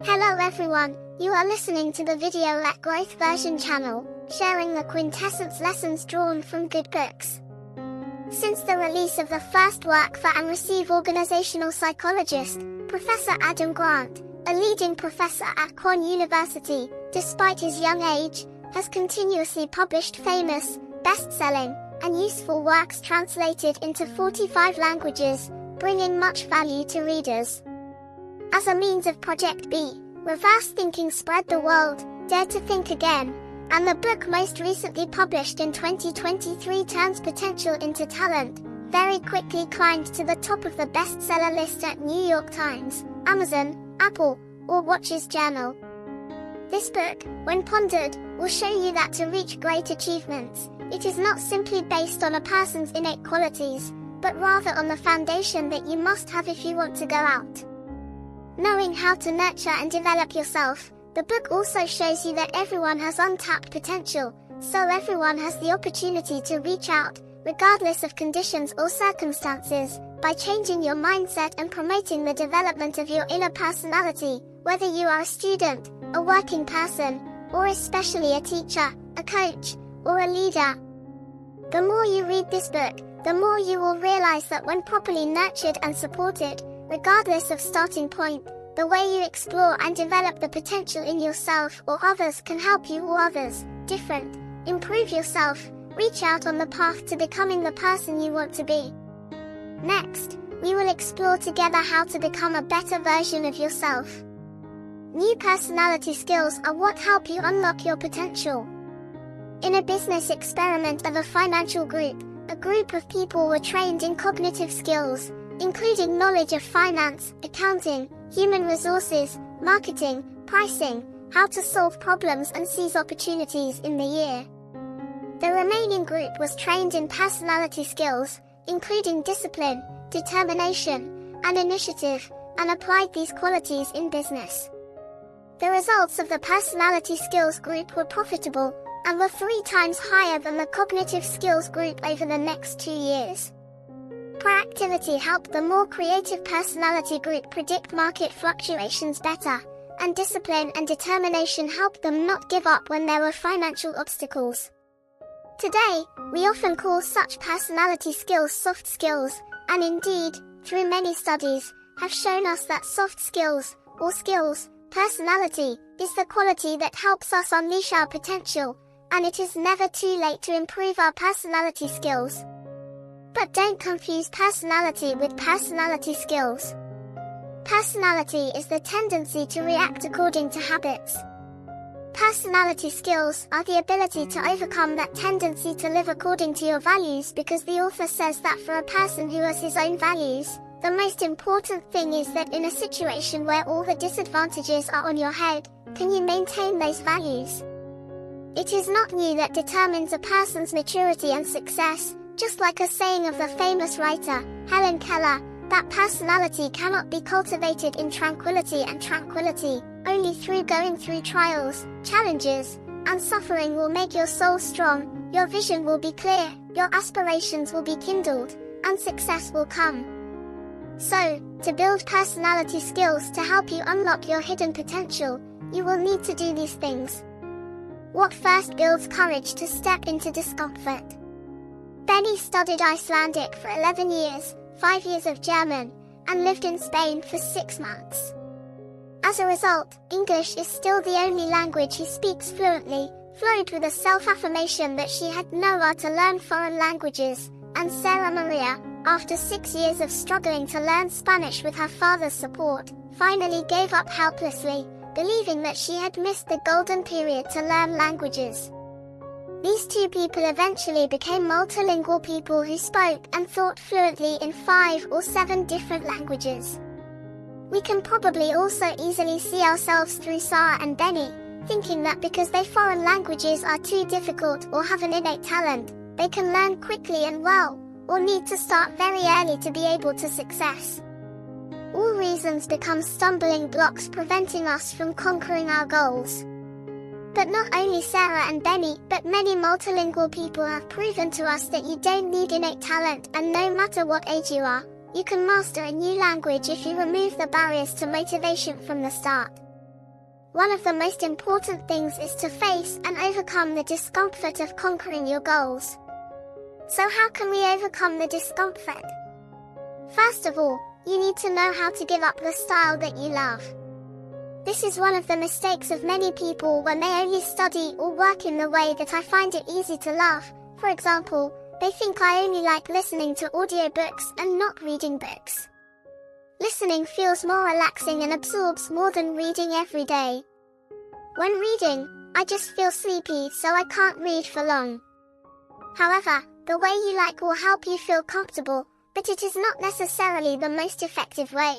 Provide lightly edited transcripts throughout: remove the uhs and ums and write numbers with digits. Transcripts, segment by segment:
Hello everyone, you are listening to the Video at Growth Version channel, sharing the quintessence lessons drawn from good books. Since the release of the first work for and receive organizational psychologist, Professor Adam Grant, a leading professor at Cornell University, despite his young age, has continuously published famous, best-selling, and useful works translated into 45 languages, bringing much value to readers. As a means of Project B, Reverse Thinking Spread the World, Dare to Think Again, and the book most recently published in 2023 Turns Potential into Talent, very quickly climbed to the top of the bestseller list at New York Times, Amazon, Apple, or Watches Journal. This book, when pondered, will show you that to reach great achievements, it is not simply based on a person's innate qualities, but rather on the foundation that you must have if you want to go out. Knowing how to nurture and develop yourself, the book also shows you that everyone has untapped potential, so everyone has the opportunity to reach out, regardless of conditions or circumstances, by changing your mindset and promoting the development of your inner personality, whether you are a student, a working person, or especially a teacher, a coach, or a leader. The more you read this book, the more you will realize that when properly nurtured and supported, regardless of starting point, the way you explore and develop the potential in yourself or others can help you or others, different, improve yourself, reach out on the path to becoming the person you want to be. Next, we will explore together how to become a better version of yourself. New personality skills are what help you unlock your potential. In a business experiment of a financial group, a group of people were trained in cognitive skills, including knowledge of finance, accounting, human resources, marketing, pricing, how to solve problems and seize opportunities in the year. The remaining group was trained in personality skills, including discipline, determination, and initiative, and applied these qualities in business. The results of the personality skills group were profitable, and were 3 times higher than the cognitive skills group over the next 2 years. Proactivity helped the more creative personality group predict market fluctuations better, and discipline and determination helped them not give up when there were financial obstacles. Today, we often call such personality skills soft skills, and indeed, through many studies, have shown us that soft skills, or skills, personality, is the quality that helps us unleash our potential, and it is never too late to improve our personality skills. But don't confuse personality with personality skills. Personality is the tendency to react according to habits. Personality skills are the ability to overcome that tendency to live according to your values, because the author says that for a person who has his own values, the most important thing is that in a situation where all the disadvantages are on your head, can you maintain those values? It is not you that determines a person's maturity and success. Just like a saying of the famous writer, Helen Keller, that personality cannot be cultivated in tranquility, and tranquility, only through going through trials, challenges, and suffering will make your soul strong, your vision will be clear, your aspirations will be kindled, and success will come. So, to build personality skills to help you unlock your hidden potential, you will need to do these things. What first builds courage to step into discomfort? Benny studied Icelandic for 11 years, 5 years of German, and lived in Spain for 6 months. As a result, English is still the only language he speaks fluently, flowed with a self-affirmation that she had nowhere to learn foreign languages, and Sarah Maria, after 6 years of struggling to learn Spanish with her father's support, finally gave up helplessly, believing that she had missed the golden period to learn languages. These 2 people eventually became multilingual people who spoke and thought fluently in 5 or 7 different languages. We can probably also easily see ourselves through Sarah and Benny, thinking that because their foreign languages are too difficult or have an innate talent, they can learn quickly and well, or need to start very early to be able to success. All reasons become stumbling blocks preventing us from conquering our goals. But not only Sarah and Benny, but many multilingual people have proven to us that you don't need innate talent, and no matter what age you are, you can master a new language if you remove the barriers to motivation from the start. one of the most important things is to face and overcome the discomfort of conquering your goals. So how can we overcome the discomfort? First of all, you need to know how to give up the style that you love. This is one of the mistakes of many people when they only study or work in the way that I find it easy to love. For example, they think I only like listening to audiobooks and not reading books. Listening feels more relaxing and absorbs more than reading every day. When reading, I just feel sleepy, so I can't read for long. However, the way you like will help you feel comfortable, but it is not necessarily the most effective way.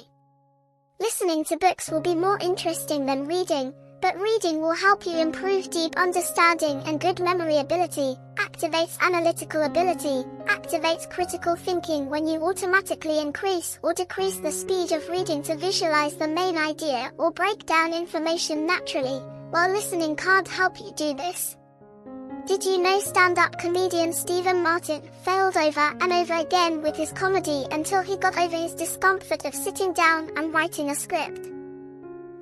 Listening to books will be more interesting than reading, but reading will help you improve deep understanding and good memory ability, activates analytical ability, activates critical thinking when you automatically increase or decrease the speed of reading to visualize the main idea or break down information naturally, while listening can't help you do this. Did you know stand-up comedian Stephen Martin failed over and over again with his comedy until he got over his discomfort of sitting down and writing a script?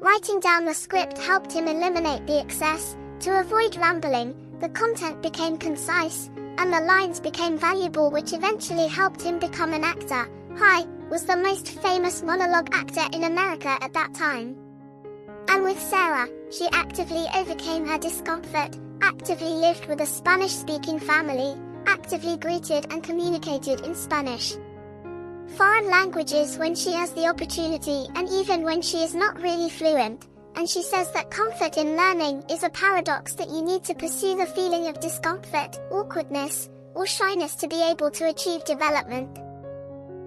Writing down the script helped him eliminate the excess. To avoid rambling, the content became concise, and the lines became valuable, which eventually helped him become an actor. Hi was the most famous monologue actor in America at that time. And with Sarah, she actively overcame her discomfort, actively lived with a Spanish-speaking family, actively greeted and communicated in Spanish. Foreign languages when she has the opportunity, and even when she is not really fluent, and she says that comfort in learning is a paradox, that you need to pursue the feeling of discomfort, awkwardness, or shyness to be able to achieve development.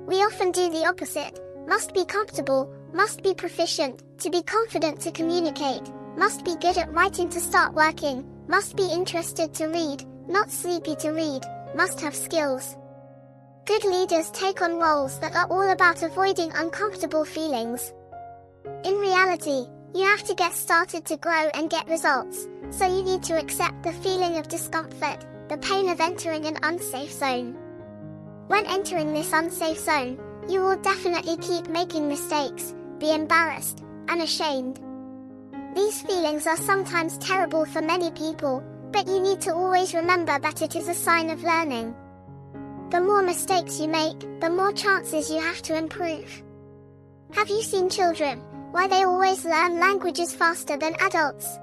We often do the opposite: must be comfortable, must be proficient, to be confident to communicate, must be good at writing to start working, must be interested to read, not sleepy to read, must have skills. Good leaders take on roles that are all about avoiding uncomfortable feelings. In reality, you have to get started to grow and get results, so you need to accept the feeling of discomfort, the pain of entering an unsafe zone. When entering this unsafe zone, you will definitely keep making mistakes, be embarrassed, and ashamed. These feelings are sometimes terrible for many people, but you need to always remember that it is a sign of learning. The more mistakes you make, the more chances you have to improve. Have you seen children, why they always learn languages faster than adults?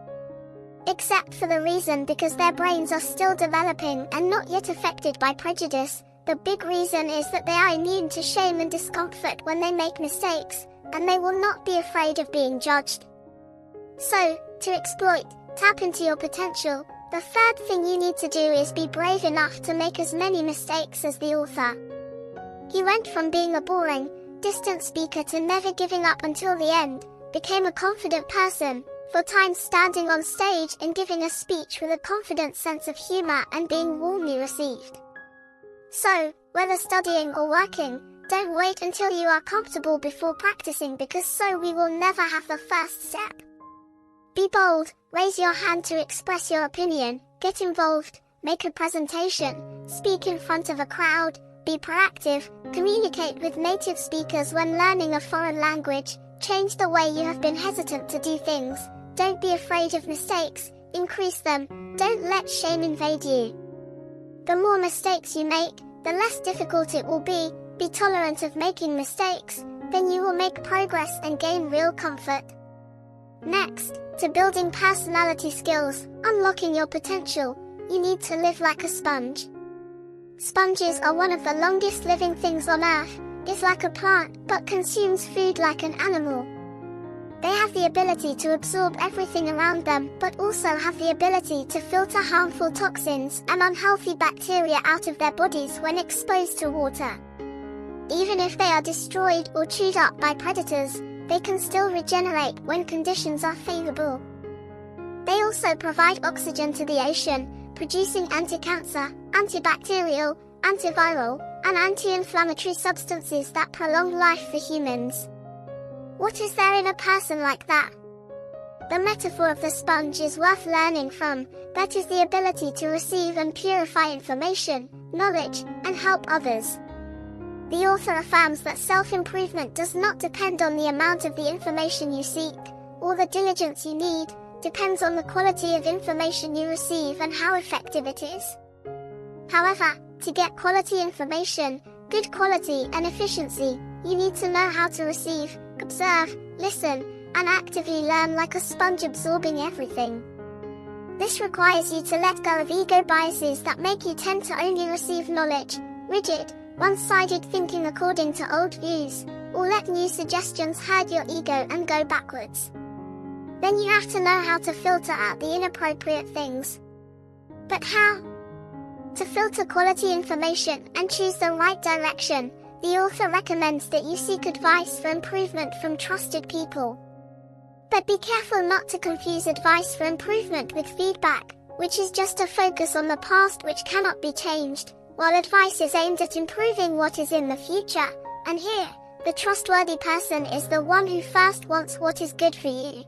Except for the reason because their brains are still developing and not yet affected by prejudice. The big reason is that they are immune to shame and discomfort when they make mistakes, and they will not be afraid of being judged. So, to exploit, tap into your potential, the third thing you need to do is be brave enough to make as many mistakes as the author. He went from being a boring, distant speaker to never giving up until the end, became a confident person, 4 times standing on stage and giving a speech with a confident sense of humor and being warmly received. So, whether studying or working, don't wait until you are comfortable before practicing, because so we will never have the first step. Be bold, raise your hand to express your opinion, get involved, make a presentation, speak in front of a crowd, be proactive, communicate with native speakers when learning a foreign language, change the way you have been hesitant to do things, don't be afraid of mistakes, increase them, don't let shame invade you. The more mistakes you make, the less difficult it will be tolerant of making mistakes, then you will make progress and gain real comfort. Next, to building personality skills, unlocking your potential, you need to live like a sponge. Sponges are one of the longest living things on Earth, is like a plant, but consumes food like an animal. They have the ability to absorb everything around them, but also have the ability to filter harmful toxins and unhealthy bacteria out of their bodies when exposed to water. Even if they are destroyed or chewed up by predators, they can still regenerate when conditions are favorable. They also provide oxygen to the ocean, producing anti-cancer, antibacterial, antiviral, and anti-inflammatory substances that prolong life for humans. What is there in a person like that? The metaphor of the sponge is worth learning from, that is the ability to receive and purify information, knowledge, and help others. The author affirms that self-improvement does not depend on the amount of the information you seek, or the diligence you need, depends on the quality of information you receive and how effective it is. However, to get quality information, good quality and efficiency, you need to know how to receive, observe, listen, and actively learn like a sponge absorbing everything. This requires you to let go of ego biases that make you tend to only receive knowledge, rigid, one-sided thinking according to old views, or let new suggestions hurt your ego and go backwards. Then you have to know how to filter out the inappropriate things. But how? To filter quality information and choose the right direction, the author recommends that you seek advice for improvement from trusted people. But be careful not to confuse advice for improvement with feedback, which is just a focus on the past which cannot be changed, while advice is aimed at improving what is in the future. And here, the trustworthy person is the one who first wants what is good for you.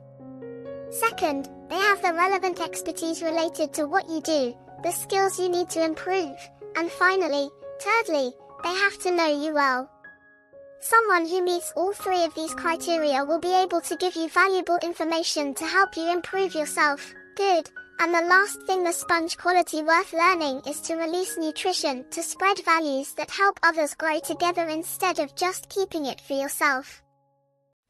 Second, they have the relevant expertise related to what you do, the skills you need to improve, and finally, thirdly, they have to know you well. Someone who meets all three of these criteria will be able to give you valuable information to help you improve yourself. Good. And the last thing, the sponge quality worth learning, is to release nutrition, to spread values that help others grow together instead of just keeping it for yourself.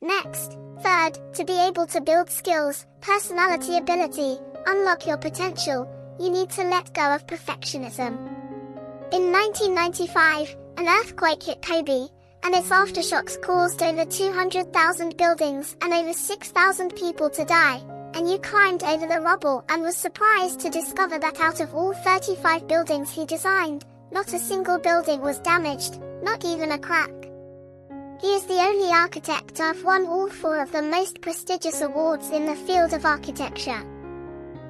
Next, third, to be able to build skills, personality ability, unlock your potential, you need to let go of perfectionism. In 1995, an earthquake hit Kobe, and its aftershocks caused over 200,000 buildings and over 6,000 people to die, and you climbed over the rubble and was surprised to discover that out of all 35 buildings he designed, not a single building was damaged, not even a crack. He is the only architect to have won all 4 of the most prestigious awards in the field of architecture.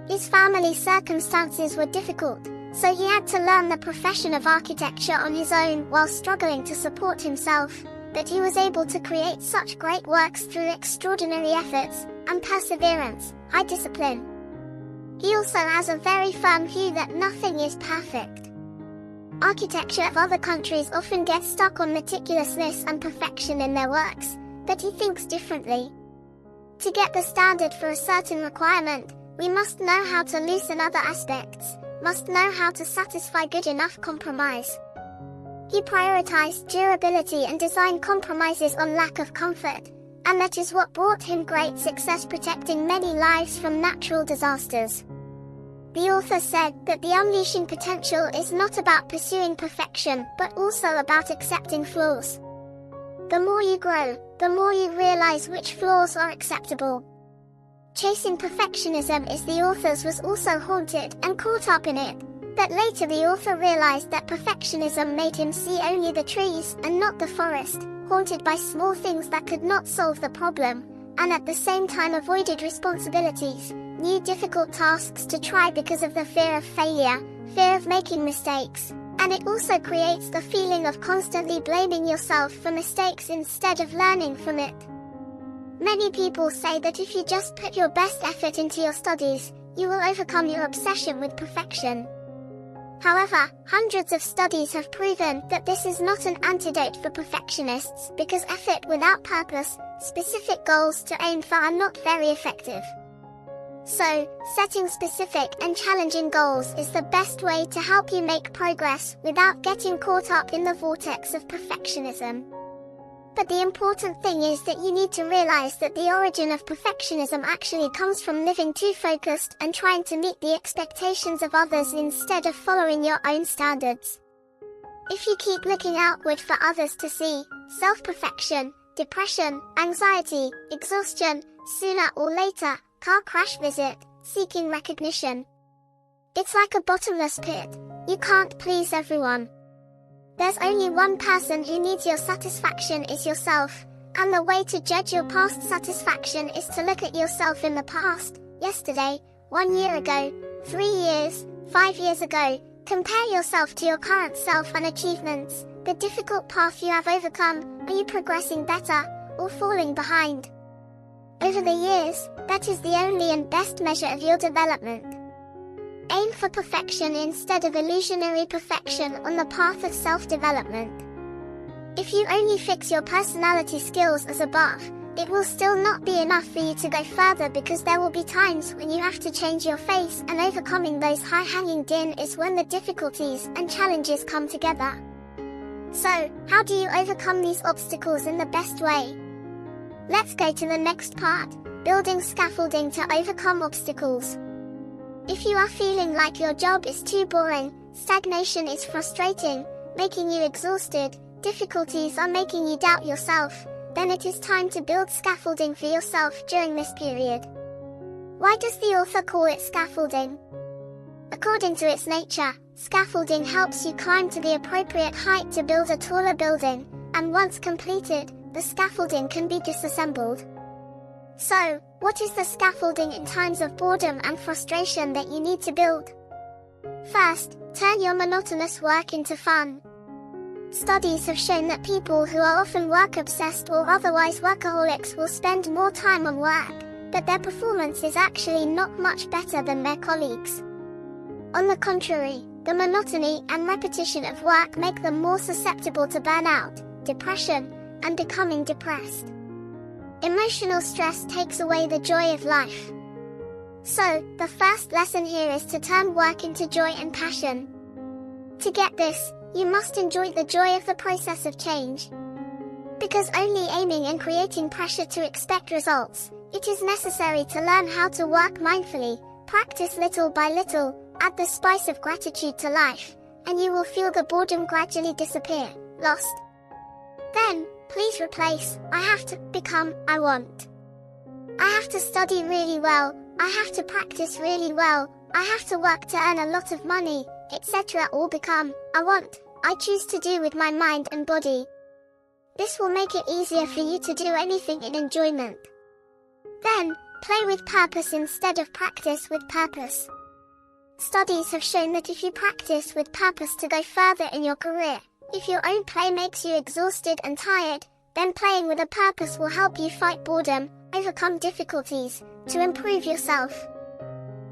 His family circumstances were difficult, so he had to learn the profession of architecture on his own while struggling to support himself, but he was able to create such great works through extraordinary efforts and perseverance, high discipline. He also has a very firm view that nothing is perfect. Architecture of other countries often gets stuck on meticulousness and perfection in their works, but he thinks differently. To get the standard for a certain requirement, we must know how to loosen other aspects, must know how to satisfy good enough compromise. He prioritized durability and designed compromises on lack of comfort, and that is what brought him great success, protecting many lives from natural disasters. The author said that the unleashing potential is not about pursuing perfection, but also about accepting flaws. The more you grow, the more you realize which flaws are acceptable. Chasing perfectionism, as the author's, was also haunted and caught up in it, but later the author realized that perfectionism made him see only the trees and not the forest, haunted by small things that could not solve the problem, and at the same time avoided responsibilities, new difficult tasks to try because of the fear of failure, fear of making mistakes, and it also creates the feeling of constantly blaming yourself for mistakes instead of learning from it. Many people say that if you just put your best effort into your studies, you will overcome your obsession with perfection. However, hundreds of studies have proven that this is not an antidote for perfectionists, because effort without purpose, specific goals to aim for, are not very effective. So, setting specific and challenging goals is the best way to help you make progress without getting caught up in the vortex of perfectionism. But the important thing is that you need to realize that the origin of perfectionism actually comes from living too focused and trying to meet the expectations of others instead of following your own standards. If you keep looking outward for others to see, self-perfection, depression, anxiety, exhaustion, sooner or later, car crash visit, seeking recognition. It's like a bottomless pit. You can't please everyone. There's only one person who needs your satisfaction, is yourself, and the way to judge your past satisfaction is to look at yourself in the past, yesterday, 1 year ago, 3 years, 5 years ago. Compare yourself to your current self and achievements, the difficult path you have overcome. Are you progressing better, or falling behind? Over the years, that is the only and best measure of your development. Aim for perfection instead of illusionary perfection on the path of self-development. If you only fix your personality skills as above, It will still not be enough for you to go further, because there will be times when you have to change your face, and overcoming those high-hanging din is when the difficulties and challenges come together. So, how do you overcome these obstacles in the best way? Let's go to the next part, building scaffolding to overcome obstacles. If you are feeling like your job is too boring, stagnation is frustrating, making you exhausted, difficulties are making you doubt yourself, then it is time to build scaffolding for yourself during this period. Why does the author call it scaffolding? According to its nature, scaffolding helps you climb to the appropriate height to build a taller building, and once completed, the scaffolding can be disassembled. So, what is the scaffolding in times of boredom and frustration that you need to build? First, turn your monotonous work into fun. Studies have shown that people who are often work-obsessed or otherwise workaholics will spend more time on work, but their performance is actually not much better than their colleagues. On the contrary, the monotony and repetition of work make them more susceptible to burnout, depression, and becoming depressed. Emotional stress takes away the joy of life. So, the first lesson here is to turn work into joy and passion. To get this, you must enjoy the joy of the process of change. Because only aiming and creating pressure to expect results, it is necessary to learn how to work mindfully, practice little by little, add the spice of gratitude to life, and you will feel the boredom gradually disappear. Lost? Then, please replace "I have to" become "I want." I have to study really well, I have to practice really well, I have to work to earn a lot of money, etc. All become "I want, I choose to do with my mind and body." This will make it easier for you to do anything in enjoyment. Then, play with purpose instead of practice with purpose. Studies have shown that if you practice with purpose to go further in your career, if your own play makes you exhausted and tired, then playing with a purpose will help you fight boredom, overcome difficulties, to improve yourself.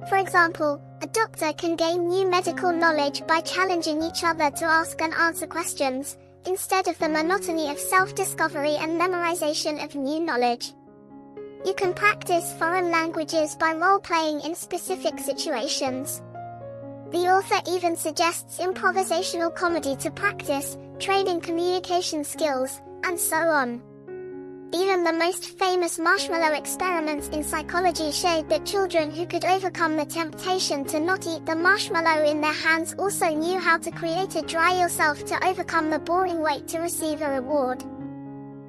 For example, a doctor can gain new medical knowledge by challenging each other to ask and answer questions, instead of the monotony of self-discovery and memorization of new knowledge. You can practice foreign languages by role-playing in specific situations. The author even suggests improvisational comedy to practice, training communication skills, and so on. Even the most famous marshmallow experiments in psychology showed that children who could overcome the temptation to not eat the marshmallow in their hands also knew how to create a dry yourself to overcome the boring wait to receive a reward.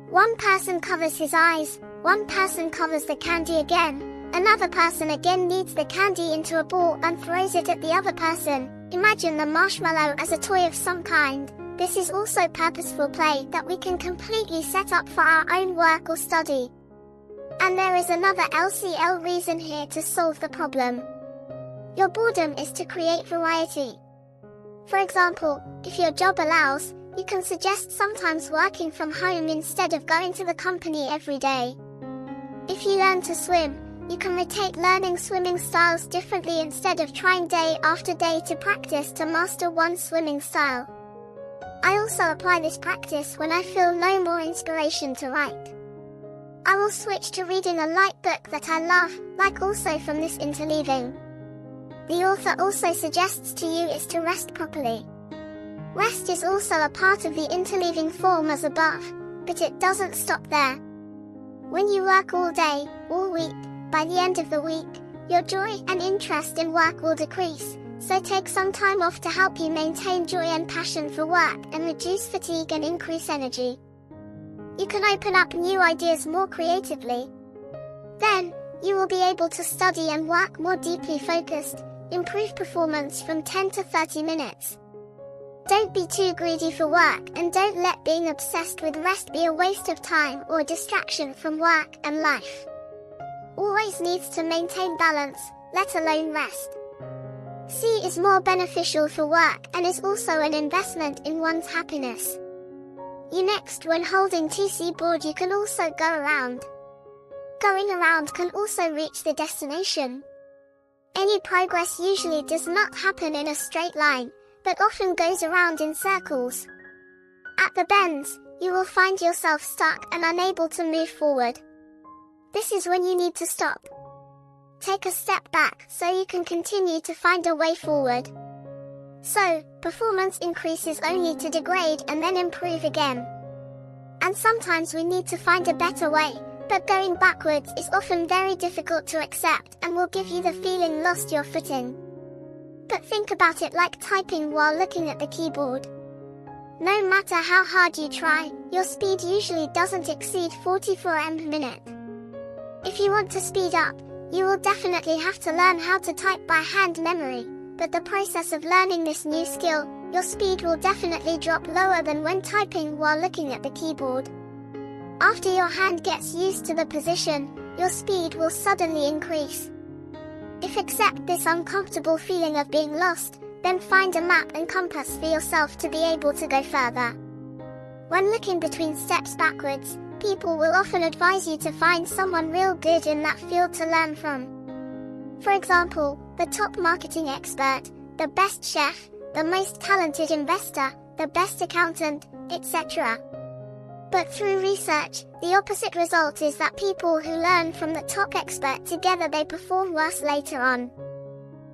One person covers his eyes, one person covers the candy again, another person again kneads the candy into a ball and throws it at the other person. Imagine the marshmallow as a toy of some kind. This is also purposeful play that we can completely set up for our own work or study. And there is another LCL reason here to solve the problem. Your boredom is to create variety. For example, if your job allows, you can suggest sometimes working from home instead of going to the company every day. If you learn to swim, you can rotate learning swimming styles differently instead of trying day after day to practice to master one swimming style. I also apply this practice when I feel no more inspiration to write. I will switch to reading a light book that I love, like also from this interleaving. The author also suggests to you is to rest properly. Rest is also a part of the interleaving form as above, but it doesn't stop there. When you work all day, all week, by the end of the week, your joy and interest in work will decrease, so take some time off to help you maintain joy and passion for work and reduce fatigue and increase energy. You can open up new ideas more creatively. Then, you will be able to study and work more deeply focused, improve performance from 10 to 30 minutes. Don't be too greedy for work, and don't let being obsessed with rest be a waste of time or a distraction from work and life. Always needs to maintain balance, let alone rest. C is more beneficial for work and is also an investment in one's happiness. You next, when holding 2C board, you can also go around. Going around can also reach the destination. Any progress usually does not happen in a straight line, but often goes around in circles. At the bends, you will find yourself stuck and unable to move forward. This is when you need to stop. Take a step back so you can continue to find a way forward. So, performance increases only to degrade and then improve again. And sometimes we need to find a better way, but going backwards is often very difficult to accept and will give you the feeling lost your footing. But think about it like typing while looking at the keyboard. No matter how hard you try, your speed usually doesn't exceed 44 mph. If you want to speed up, you will definitely have to learn how to type by hand memory, but the process of learning this new skill, your speed will definitely drop lower than when typing while looking at the keyboard. After your hand gets used to the position, your speed will suddenly increase. If you accept this uncomfortable feeling of being lost, then find a map and compass for yourself to be able to go further. When looking between steps backwards, people will often advise you to find someone real good in that field to learn from. For example, the top marketing expert, the best chef, the most talented investor, the best accountant, etc. But through research, the opposite result is that people who learn from the top expert together they perform worse later on.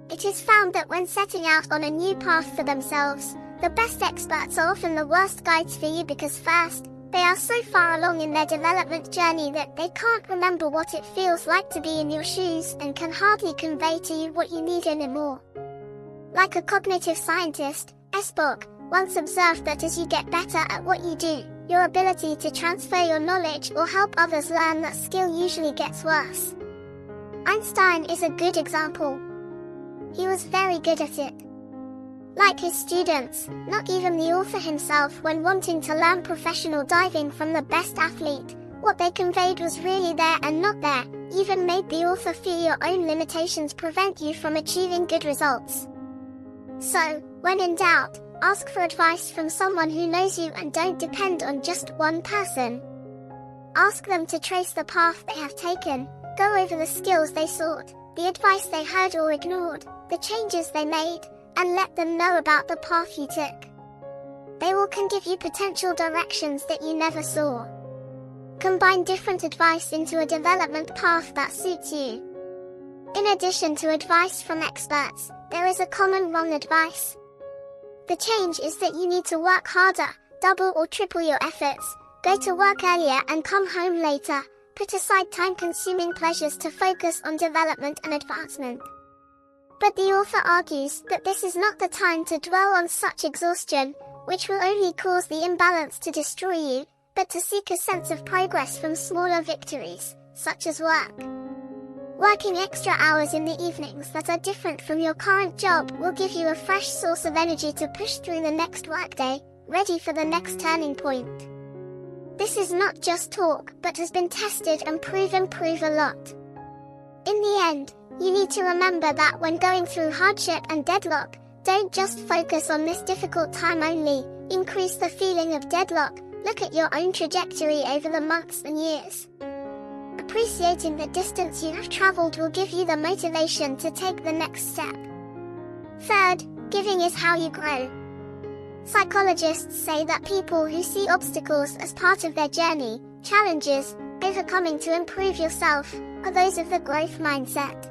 It is found that when setting out on a new path for themselves, the best experts are often the worst guides for you because first, they are so far along in their development journey that they can't remember what it feels like to be in your shoes and can hardly convey to you what you need anymore. Like a cognitive scientist, Spock once observed that as you get better at what you do, your ability to transfer your knowledge or help others learn that skill usually gets worse. Einstein is a good example. He was very good at it. Like his students, not even the author himself when wanting to learn professional diving from the best athlete, what they conveyed was really there and not there, even made the author fear your own limitations prevent you from achieving good results. So, when in doubt, ask for advice from someone who knows you and don't depend on just one person. Ask them to trace the path they have taken, go over the skills they sought, the advice they heard or ignored, the changes they made, and let them know about the path you took. They can give you potential directions that you never saw. Combine different advice into a development path that suits you. In addition to advice from experts, there is a common wrong advice. The change is that you need to work harder, double or triple your efforts, go to work earlier and come home later, put aside time-consuming pleasures to focus on development and advancement. But the author argues that this is not the time to dwell on such exhaustion, which will only cause the imbalance to destroy you, but to seek a sense of progress from smaller victories, such as work. Working extra hours in the evenings that are different from your current job will give you a fresh source of energy to push through the next workday, ready for the next turning point. This is not just talk, but has been tested and proven a lot. In the end, you need to remember that when going through hardship and deadlock, don't just focus on this difficult time only, increase the feeling of deadlock, look at your own trajectory over the months and years. Appreciating the distance you have traveled will give you the motivation to take the next step. Third, giving is how you grow. Psychologists say that people who see obstacles as part of their journey, challenges, overcoming to improve yourself, are those of the growth mindset.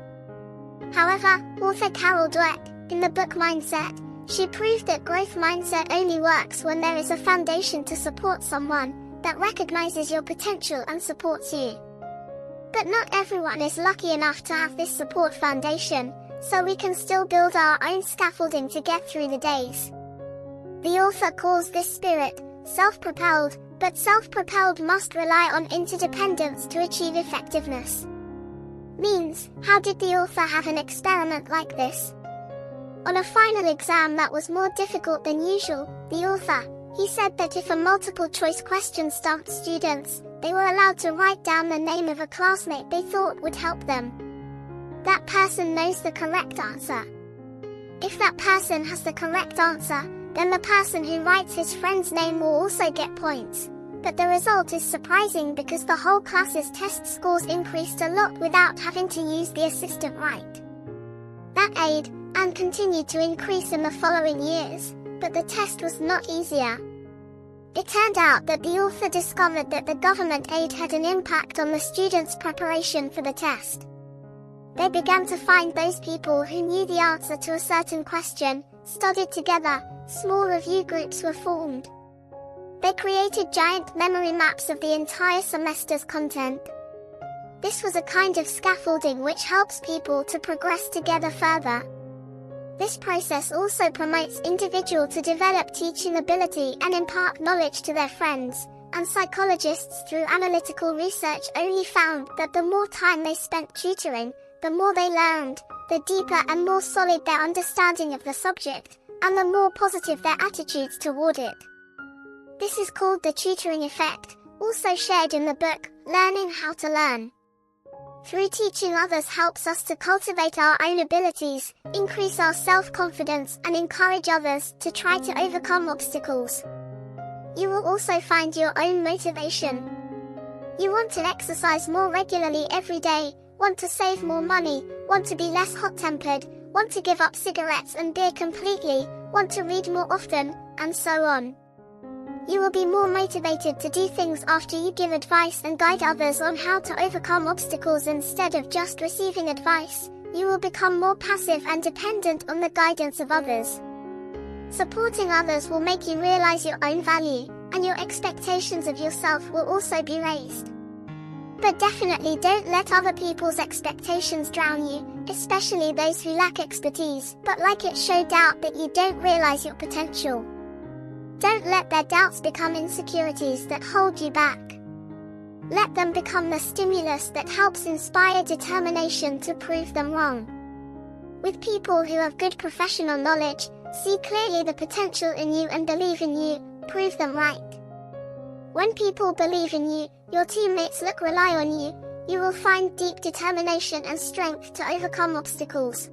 However, author Carol Dweck, in the book Mindset, she proved that growth mindset only works when there is a foundation to support someone, that recognizes your potential and supports you. But not everyone is lucky enough to have this support foundation, so we can still build our own scaffolding to get through the days. The author calls this spirit self-propelled, but self-propelled must rely on interdependence to achieve effectiveness. Means, how did the author have an experiment like this? On a final exam that was more difficult than usual, the author, he said that if a multiple-choice question stumped students, they were allowed to write down the name of a classmate they thought would help them. That person knows the correct answer. If that person has the correct answer, then the person who writes his friend's name will also get points. But the result is surprising because the whole class's test scores increased a lot without having to use the assistant right. That aid, and continued to increase in the following years, but the test was not easier. It turned out that the author discovered that the government aid had an impact on the students' preparation for the test. They began to find those people who knew the answer to a certain question, studied together, small review groups were formed. They created giant memory maps of the entire semester's content. This was a kind of scaffolding which helps people to progress together further. This process also promotes individuals to develop teaching ability and impart knowledge to their friends, and psychologists through analytical research only found that the more time they spent tutoring, the more they learned, the deeper and more solid their understanding of the subject, and the more positive their attitudes toward it. This is called the tutoring effect, also shared in the book, Learning How to Learn. Through teaching others helps us to cultivate our own abilities, increase our self-confidence and encourage others to try to overcome obstacles. You will also find your own motivation. You want to exercise more regularly every day, want to save more money, want to be less hot-tempered, want to give up cigarettes and beer completely, want to read more often, and so on. You will be more motivated to do things after you give advice and guide others on how to overcome obstacles instead of just receiving advice. You will become more passive and dependent on the guidance of others. Supporting others will make you realize your own value, and your expectations of yourself will also be raised. But definitely don't let other people's expectations drown you, especially those who lack expertise, but like it show doubt that you don't realize your potential. Don't let their doubts become insecurities that hold you back. Let them become the stimulus that helps inspire determination to prove them wrong. With people who have good professional knowledge, see clearly the potential in you and believe in you, prove them right. When people believe in you, your teammates rely on you, you will find deep determination and strength to overcome obstacles.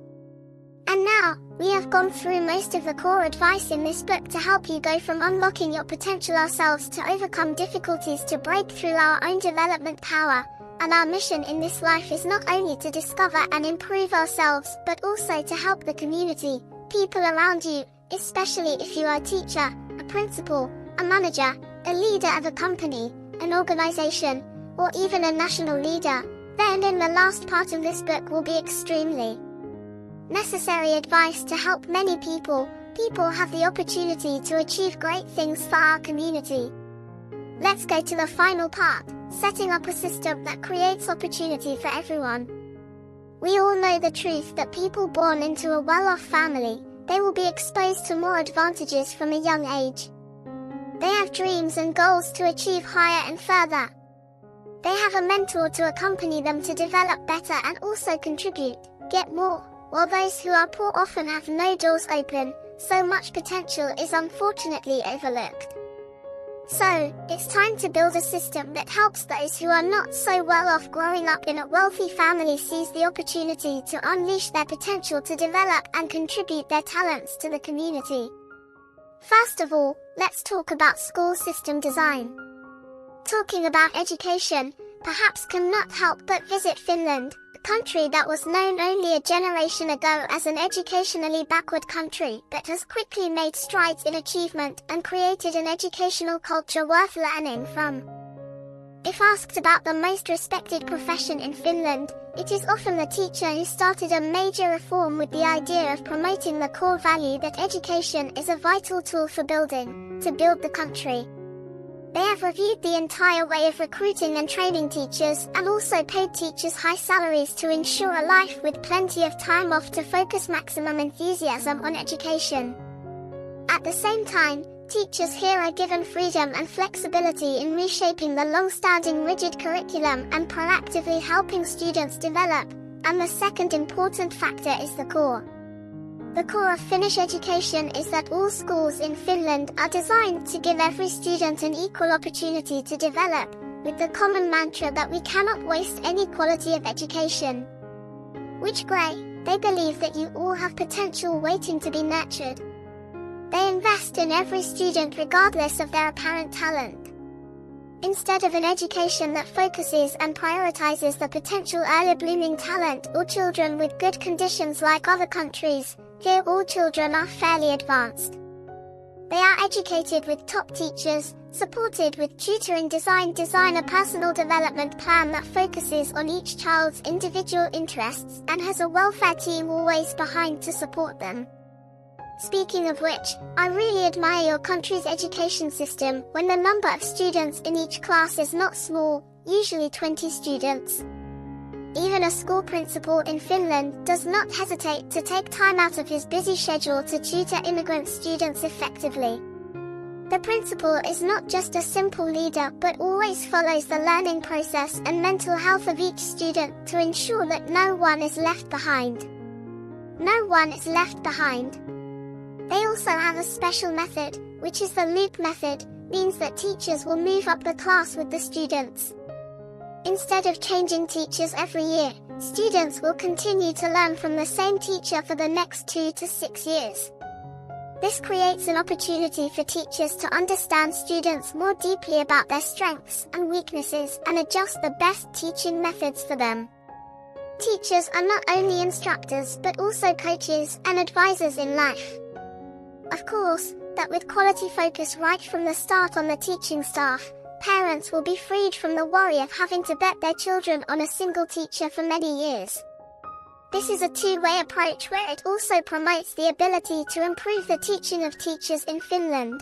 And now, we have gone through most of the core advice in this book to help you go from unlocking your potential ourselves to overcome difficulties to break through our own development power. And our mission in this life is not only to discover and improve ourselves, but also to help the community, people around you, especially if you are a teacher, a principal, a manager, a leader of a company, an organization, or even a national leader. Then in the last part of this book will be extremely necessary advice to help many people have the opportunity to achieve great things for our community. Let's go to the final part, setting up a system that creates opportunity for everyone. We all know the truth that people born into a well-off family, they will be exposed to more advantages from a young age. They have dreams and goals to achieve higher and further. They have a mentor to accompany them to develop better and also contribute, get more. While those who are poor often have no doors open, so much potential is unfortunately overlooked. So, it's time to build a system that helps those who are not so well off growing up in a wealthy family seize the opportunity to unleash their potential to develop and contribute their talents to the community. First of all, let's talk about school system design. Talking about education, perhaps cannot help but visit Finland, country that was known only a generation ago as an educationally backward country but has quickly made strides in achievement and created an educational culture worth learning from. If asked about the most respected profession in Finland, it is often the teacher who started a major reform with the idea of promoting the core value that education is a vital tool for build the country. They have reviewed the entire way of recruiting and training teachers and also paid teachers high salaries to ensure a life with plenty of time off to focus maximum enthusiasm on education. At the same time, teachers here are given freedom and flexibility in reshaping the long-standing rigid curriculum and proactively helping students develop, and the second important factor is the core. The core of Finnish education is that all schools in Finland are designed to give every student an equal opportunity to develop, with the common mantra that we cannot waste any quality of education. Which great, they believe that you all have potential waiting to be nurtured. They invest in every student regardless of their apparent talent. Instead of an education that focuses and prioritizes the potential early blooming talent or children with good conditions like other countries, here all children are fairly advanced. They are educated with top teachers, supported with tutoring design a personal development plan that focuses on each child's individual interests and has a welfare team always behind to support them. Speaking of which, I really admire your country's education system when the number of students in each class is not small, usually 20 students. Even a school principal in Finland does not hesitate to take time out of his busy schedule to tutor immigrant students effectively. The principal is not just a simple leader but always follows the learning process and mental health of each student to ensure that no one is left behind. No one is left behind. They also have a special method, which is the loop method, means that teachers will move up the class with the students. Instead of changing teachers every year, students will continue to learn from the same teacher for the next 2 to 6 years. This creates an opportunity for teachers to understand students more deeply about their strengths and weaknesses and adjust the best teaching methods for them. Teachers are not only instructors but also coaches and advisors in life. Of course, that with quality focus right from the start on the teaching staff, parents will be freed from the worry of having to bet their children on a single teacher for many years. This is a two-way approach where it also promotes the ability to improve the teaching of teachers in Finland.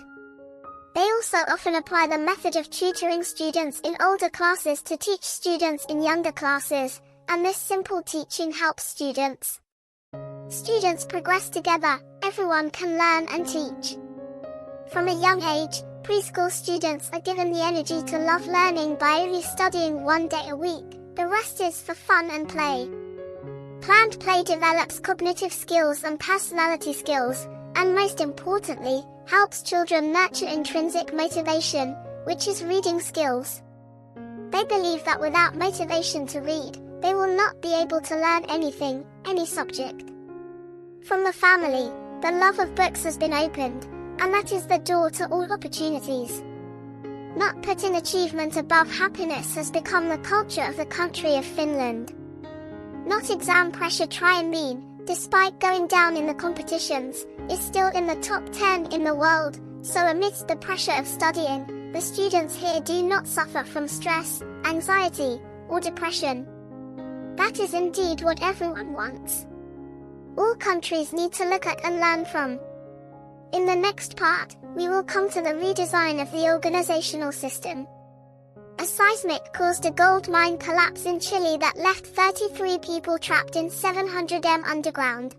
They also often apply the method of tutoring students in older classes to teach students in younger classes, and this simple teaching helps students. Students progress together, everyone can learn and teach. From a young age, preschool students are given the energy to love learning by only studying 1 day a week, the rest is for fun and play. Planned play develops cognitive skills and personality skills, and most importantly, helps children nurture intrinsic motivation, which is reading skills. They believe that without motivation to read, they will not be able to learn anything, any subject. From the family, the love of books has been opened, and that is the door to all opportunities. Not putting achievement above happiness has become the culture of the country of Finland. Not exam pressure try and mean, despite going down in the competitions, is still in the top 10 in the world, so amidst the pressure of studying, the students here do not suffer from stress, anxiety, or depression. That is indeed what everyone wants. All countries need to look at and learn from. In the next part, we will come to the redesign of the organizational system. A seismic caused a gold mine collapse in Chile that left 33 people trapped in 700 m underground.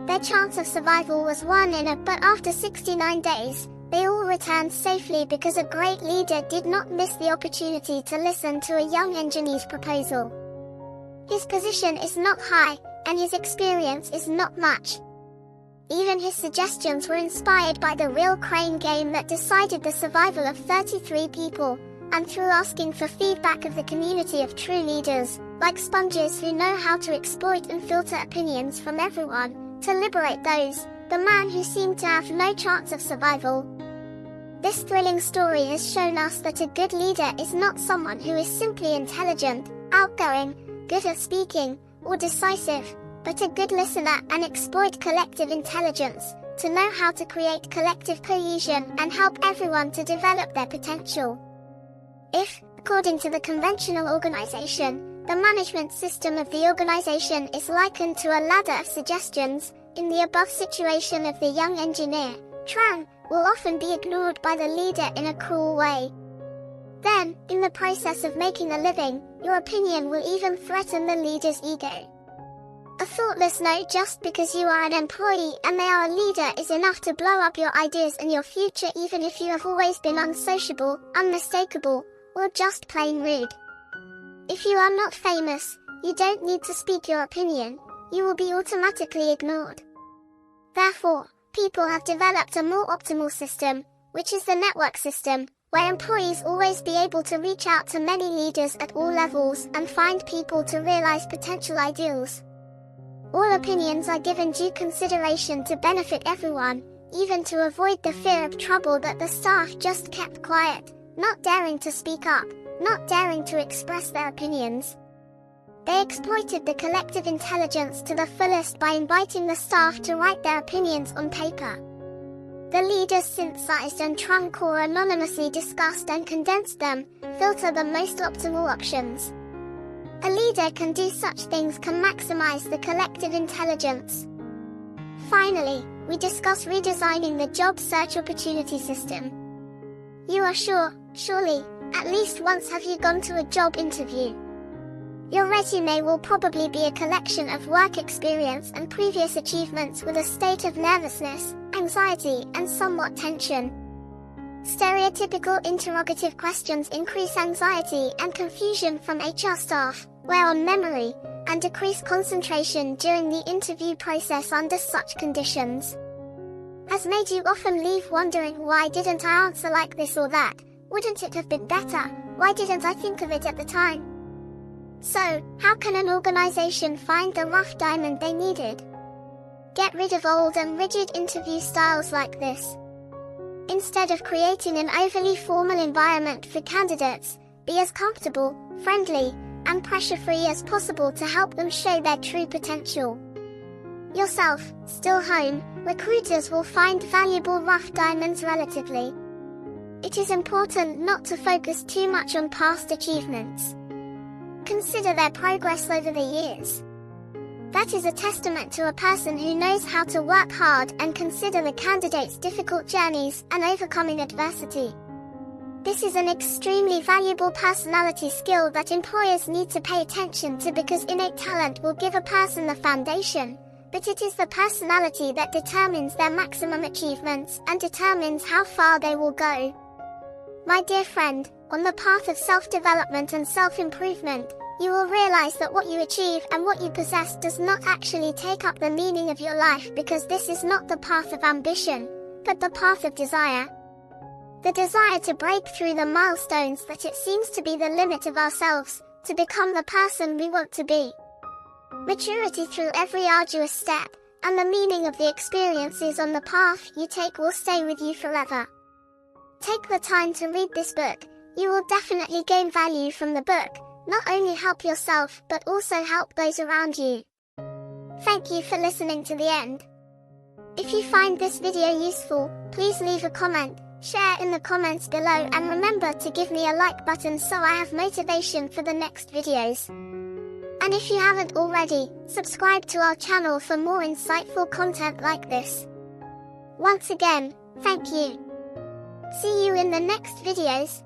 Their chance of survival was 1 in a, but after 69 days, they all returned safely because a great leader did not miss the opportunity to listen to a young engineer's proposal. His position is not high, and his experience is not much. Even his suggestions were inspired by the real crane game that decided the survival of 33 people, and through asking for feedback of the community of true leaders, like sponges who know how to exploit and filter opinions from everyone, to liberate those, the man who seemed to have no chance of survival. This thrilling story has shown us that a good leader is not someone who is simply intelligent, outgoing, good at speaking, or decisive, but a good listener and exploit collective intelligence, to know how to create collective cohesion and help everyone to develop their potential. If, according to the conventional organization, the management system of the organization is likened to a ladder of suggestions, in the above situation of the young engineer, Tran will often be ignored by the leader in a cruel way. Then, in the process of making a living, your opinion will even threaten the leader's ego. A thoughtless no just because you are an employee and they are a leader is enough to blow up your ideas and your future, even if you have always been unsociable, unmistakable, or just plain rude. If you are not famous, you don't need to speak your opinion, you will be automatically ignored. Therefore, people have developed a more optimal system, which is the network system, where employees always be able to reach out to many leaders at all levels and find people to realize potential ideals. All opinions are given due consideration to benefit everyone, even to avoid the fear of trouble that the staff just kept quiet, not daring to speak up, not daring to express their opinions. They exploited the collective intelligence to the fullest by inviting the staff to write their opinions on paper. The leaders synthesized and trunk or anonymously discussed and condensed them, filter the most optimal options. A leader can do such things can maximize the collective intelligence. Finally, we discuss redesigning the job search opportunity system. You are surely, at least once have you gone to a job interview. Your resume will probably be a collection of work experience and previous achievements with a state of nervousness, anxiety, and somewhat tension. Stereotypical interrogative questions increase anxiety and confusion from HR staff, wear on memory, and decrease concentration during the interview process under such conditions. Has made you often leave wondering, why didn't I answer like this or that? Wouldn't it have been better? Why didn't I think of it at the time? So, how can an organization find the rough diamond they needed? Get rid of old and rigid interview styles like this. Instead of creating an overly formal environment for candidates, be as comfortable, friendly, and pressure-free as possible to help them show their true potential. Yourself, still home, recruiters will find valuable rough diamonds relatively. It is important not to focus too much on past achievements. Consider their progress over the years. That is a testament to a person who knows how to work hard and consider the candidate's difficult journeys and overcoming adversity. This is an extremely valuable personality skill that employers need to pay attention to because innate talent will give a person the foundation, but it is the personality that determines their maximum achievements and determines how far they will go. My dear friend, on the path of self-development and self-improvement, you will realize that what you achieve and what you possess does not actually take up the meaning of your life, because this is not the path of ambition, but the path of desire. The desire to break through the milestones that it seems to be the limit of ourselves, to become the person we want to be. Maturity through every arduous step, and the meaning of the experiences on the path you take will stay with you forever. Take the time to read this book. You will definitely gain value from the book, not only help yourself but also help those around you. Thank you for listening to the end. If you find this video useful, please leave a comment, share in the comments below, and remember to give me a like button so I have motivation for the next videos. And if you haven't already, subscribe to our channel for more insightful content like this. Once again, thank you. See you in the next videos.